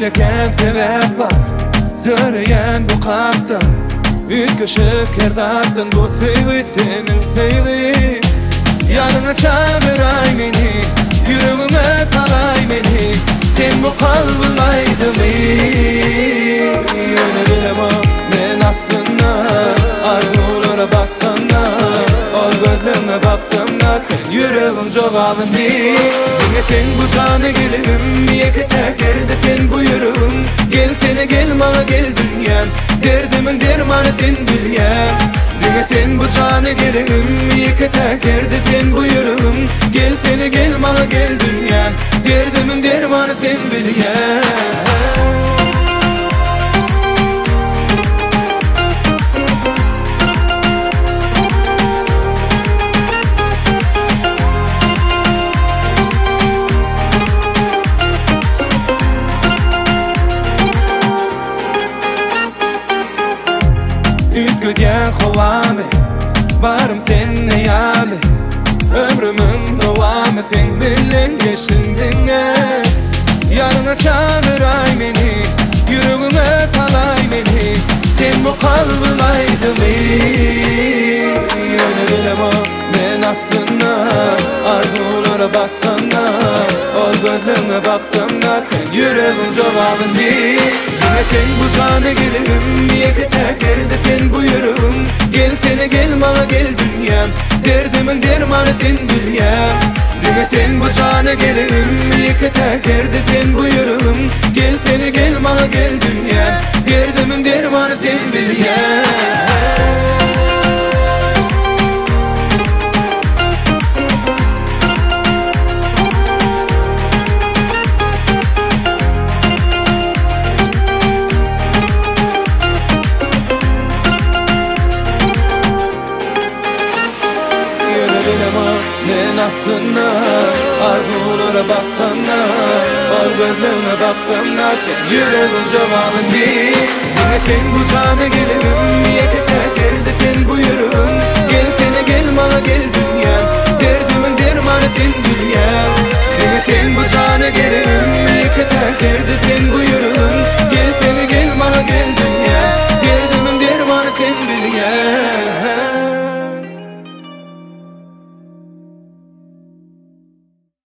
Yürekten sebep var Döreyen bu kalpta Ütköşük erdattın bu sevgi senin sevgi Yanına çağıray beni Yüreğime salay beni Sen bu kalbımaydı mı? Öyle bilemem ben aslında Arzulara baksana Ol gözlerine baksana Sen yüreğim çok alındı Yine sen bu canı gelim Yeke tekerde sen bu yüreğim Gel sene gel bana gel dünyam Derdimin dermanı sen bilyen Yine sen bu canı gelim Yeke tekerde sen bu yüreğim Gel sene gel bana gel dünyam Derdimin dermanı sen bilyen Ütkögen hovame Barım seninle yali Ömrümün devamı sen bilen geçindinge Yanına çağıray beni Yüreğime salay beni Sen bu kalbımaydı mı? Öyle bilemem ben aslında Arzulara baksana Ol gözlerine baksana Sen yüreğim çok alındı Yine sen bu canı gelim Yeke tekerde sen bu yüreğim Gel sene gel bana gel dünyam Derdimin dermanı sen bilyen Yine sen bu canı gelim Yeke tekerde sen bu yüreğim Gel sene gel bana gel dünyam Derdimin dermanı sen bilyen Ben aslında arzulara baksana Ol gözlerine baksana Sen yüreğim cevabın değil Yine sen bu canı gelim Yeke tekerde sen bu yüreğim Gel sene gel bana gel dünyam Derdimin dermanı sen bilyen Yine sen bu canı gelim